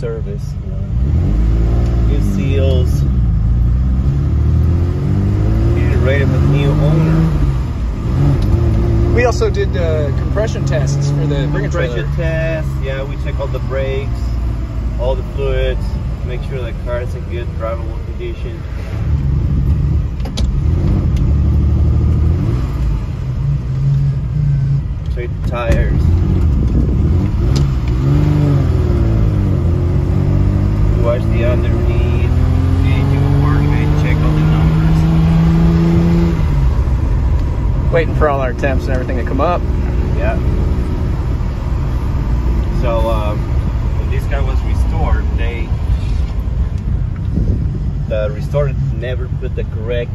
service. New seals. Get it rated with new owner. We also did compression tests for the bringer trailer. Compression test. Yeah, we check all the brakes, all the fluids, make sure the car is in good drivable condition. Check the tires. Watch the underneath. Engine work. Check all the numbers. Waiting for all our temps and everything to come up. Yeah. So when this car was restored, the restorer never put the correct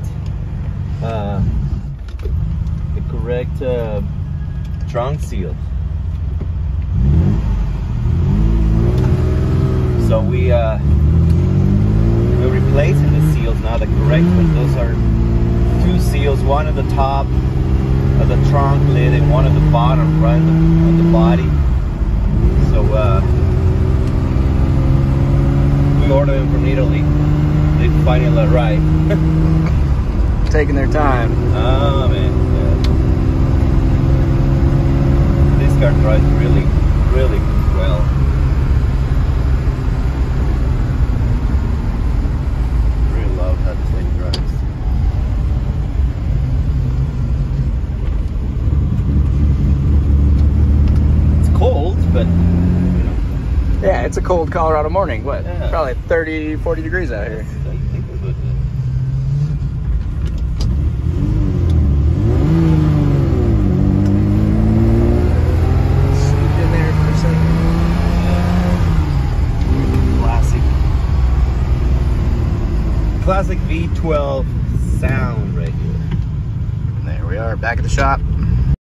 trunk seal. So we're replacing the seals now, the correct ones. Those are two seals, one at the top of the trunk lid and one at the bottom right of the body. So we ordered them from Italy. They finally arrived. Taking their time. Oh man, yeah. This car drives really, really well. Really love how this thing drives. It's cold, but you know. Yeah, it's a cold Colorado morning. What? Yeah. Probably 30, 40 degrees out here. Classic V12 sound right here. There we are, back at the shop.